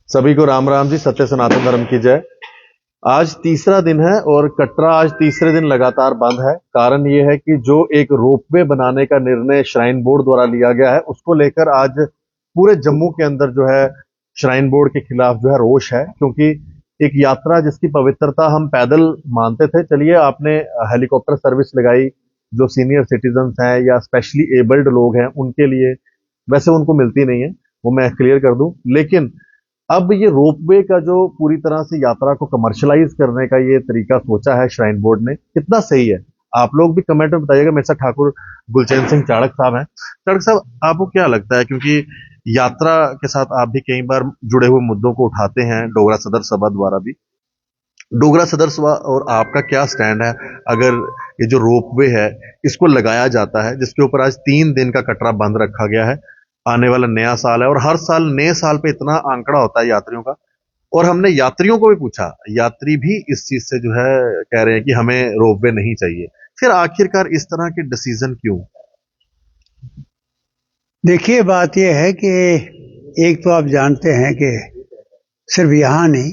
सभी को राम राम जी। सत्य सनातन धर्म की जय। आज तीसरा दिन है और कटरा आज तीसरे दिन लगातार बंद है। कारण यह है कि जो एक रोपवे बनाने का निर्णय श्राइन बोर्ड द्वारा लिया गया है, उसको लेकर आज पूरे जम्मू के अंदर जो है श्राइन बोर्ड के खिलाफ जो है रोष है। क्योंकि एक यात्रा जिसकी पवित्रता हम पैदल मानते थे, चलिए आपने हेलीकॉप्टर सर्विस लगाई, जो सीनियर सिटीजन हैं या स्पेशली एबल्ड लोग हैं उनके लिए, वैसे उनको मिलती नहीं है, वो मैं क्लियर कर दूं। लेकिन अब ये रोपवे का जो पूरी तरह से यात्रा को कमर्शलाइज करने का ये तरीका सोचा है श्राइन बोर्ड ने, कितना सही है? आप लोग भी कमेंट में बताइएगा। मेरे साथ ठाकुर गुलचैन सिंह चाड़क साहब हैं। चाड़क साहब, आपको क्या लगता है, क्योंकि यात्रा के साथ आप भी कई बार जुड़े हुए मुद्दों को उठाते हैं डोगरा सदर सभा द्वारा भी, डोगरा सदर सभा और आपका क्या स्टैंड है अगर ये जो रोपवे है इसको लगाया जाता है, जिसके ऊपर आज 3 दिन का कटरा बंद रखा गया है? आने वाला नया साल है और हर साल नए साल पे इतना आंकड़ा होता है यात्रियों का, और हमने यात्रियों को भी पूछा, यात्री भी इस चीज से जो है कह रहे हैं कि हमें रोपवे नहीं चाहिए। फिर आखिरकार इस तरह के डिसीजन क्यों? देखिए, बात यह है कि एक तो आप जानते हैं कि सिर्फ यहाँ नहीं,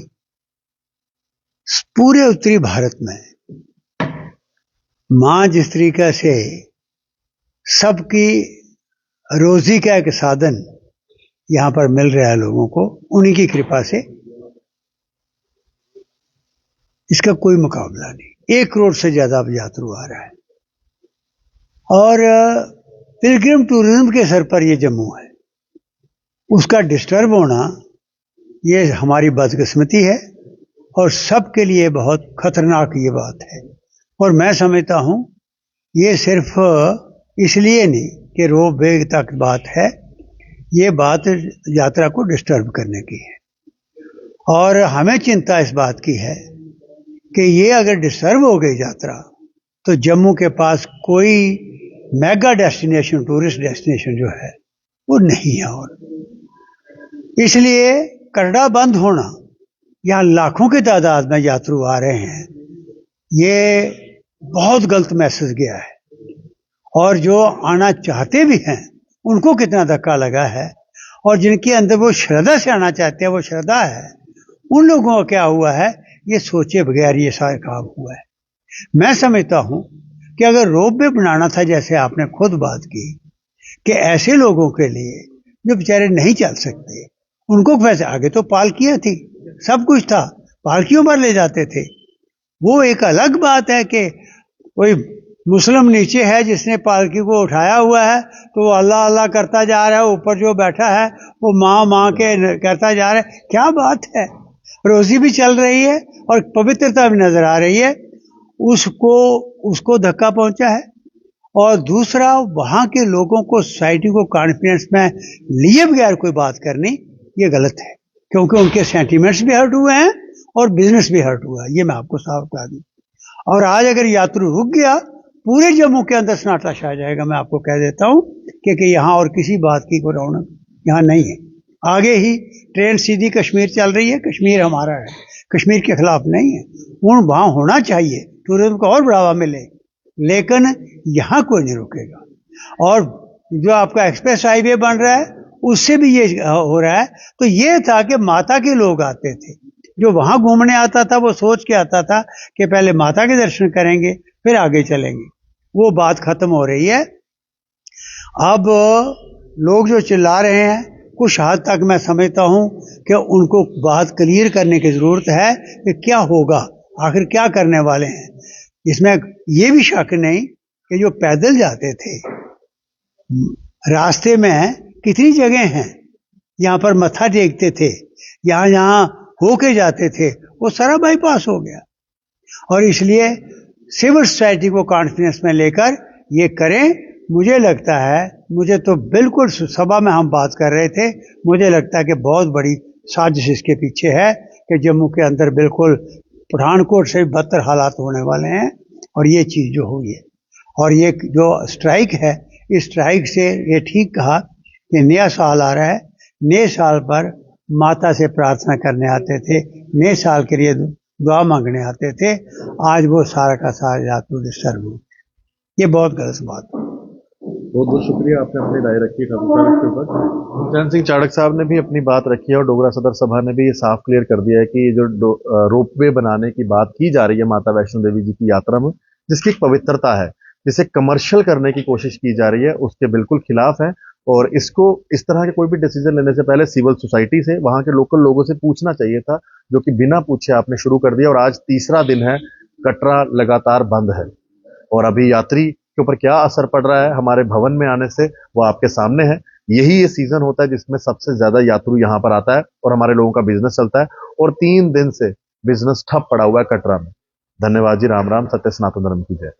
पूरे उत्तरी भारत में माँ जिस तरीका से सबकी रोजी का एक साधन यहाँ पर मिल रहा है लोगों को, उन्हीं की कृपा से, इसका कोई मुकाबला नहीं। 1 करोड़ से ज्यादा अब यात्रु आ रहा है और पिलग्रिम टूरिज्म के सर पर ये जम्मू है। उसका डिस्टर्ब होना ये हमारी बदकिस्मती है और सबके लिए बहुत खतरनाक ये बात है। और मैं समझता हूँ ये सिर्फ इसलिए नहीं कि रोपवे तक बात है, ये बात यात्रा को डिस्टर्ब करने की है। और हमें चिंता इस बात की है कि ये अगर डिस्टर्ब हो गई यात्रा तो जम्मू के पास कोई मेगा डेस्टिनेशन, टूरिस्ट डेस्टिनेशन जो है वो नहीं है। और इसलिए कटरा बंद होना, यहाँ लाखों की तादाद में यात्रु आ रहे हैं, ये बहुत गलत मैसेज गया है। और जो आना चाहते भी हैं उनको कितना धक्का लगा है, और जिनके अंदर वो श्रद्धा से आना चाहते हैं, वो श्रद्धा है, उन लोगों का क्या हुआ है ये सोचे बगैर ये सारा काम हुआ है। मैं समझता हूं कि अगर रोपवे बनाना था, जैसे आपने खुद बात की कि ऐसे लोगों के लिए जो बेचारे नहीं चल सकते, उनको वैसे आगे तो पालकियां थी, सब कुछ था, पालकियों पर ले जाते थे। वो एक अलग बात है कि कोई मुस्लिम नीचे है जिसने पालकी को उठाया हुआ है तो वो अल्लाह अल्लाह करता जा रहा है, ऊपर जो बैठा है वो माँ माँ के करता जा रहा है। क्या बात है, रोजी भी चल रही है और पवित्रता भी नजर आ रही है। उसको धक्का पहुंचा है। और दूसरा, वहां के लोगों को, सोसाइटी को कॉन्फिडेंस में लिए बगैर कोई बात करनी, ये गलत है, क्योंकि उनके सेंटिमेंट्स भी हर्ट हुए हैं और बिजनेस भी हर्ट हुआ है, ये मैं आपको साफ बता दूं। और आज अगर यात्रु रुक गया, पूरे जम्मू के अंदर सन्नाटा छा जाएगा, मैं आपको कह देता हूं, क्योंकि यहाँ और किसी बात की कोई रौनक यहाँ नहीं है। आगे ही ट्रेन सीधी कश्मीर चल रही है, कश्मीर हमारा है, कश्मीर के खिलाफ नहीं है। वहां होना चाहिए, टूरिज्म को और बढ़ावा मिले, लेकिन यहाँ कोई नहीं रुकेगा। और जो आपका एक्सप्रेस हाईवे बन रहा है उससे भी ये हो रहा है। तो ये था कि माता के लोग आते थे, जो वहां घूमने आता था वो सोच के आता था कि पहले माता के दर्शन करेंगे फिर आगे चलेंगे। वो बात खत्म हो रही है। अब लोग जो चिल्ला रहे हैं, कुछ हद तक मैं समझता हूं कि उनको बात क्लियर करने की जरूरत है कि क्या होगा, आखिर क्या करने वाले हैं। इसमें ये भी शक नहीं कि जो पैदल जाते थे, रास्ते में कितनी जगह हैं यहाँ पर मत्था टेकते थे, यहाँ होके जाते थे, वो सारा बाईपास हो गया। और इसलिए सिविल सोसाइटी को कॉन्फिडेंस में लेकर ये करें। मुझे लगता है, मुझे तो बिल्कुल, सभा में हम बात कर रहे थे, मुझे लगता है कि बहुत बड़ी साजिश इसके पीछे है कि जम्मू के अंदर बिल्कुल पठानकोट से भी बदतर हालात होने वाले हैं। और ये चीज जो हुई है, और ये जो स्ट्राइक है, इस स्ट्राइक से ये ठीक कहा कि नया साल आ रहा है, नए साल पर माता से प्रार्थना करने आते थे, नए साल के लिए दुआ मांगने आते थे। आज वो सारा का सारा यात्रु डिस्टर्ब हो, ये बहुत गलत बात है। बहुत बहुत शुक्रिया, आपने अपनी राय रखी ठाकुर साहब इसके ऊपर। चरण सिंह चाड़क साहब ने भी अपनी बात रखी है और डोगरा सदर सभा ने भी ये साफ क्लियर कर दिया है कि ये जो रोपवे बनाने की बात की जा रही है माता वैष्णो देवी जी की यात्रा में, जिसकी एक पवित्रता है, जिसे कमर्शियल करने की कोशिश की जा रही है, उसके बिल्कुल खिलाफ है। और इसको इस तरह के कोई भी डिसीजन लेने से पहले सिविल सोसाइटी से, वहां के लोकल लोगों से पूछना चाहिए था, जो कि बिना पूछे आपने शुरू कर दिया। और आज तीसरा दिन है, कटरा लगातार बंद है और अभी यात्री के ऊपर क्या असर पड़ रहा है हमारे भवन में आने से, वो आपके सामने है। यही ये सीजन होता है जिसमें सबसे ज्यादा यात्री यहाँ पर आता है और हमारे लोगों का बिजनेस चलता है। और 3 दिन से बिजनेस ठप पड़ा हुआ है कटरा में। धन्यवाद जी। राम राम। सत्य सनातन धर्म की जय।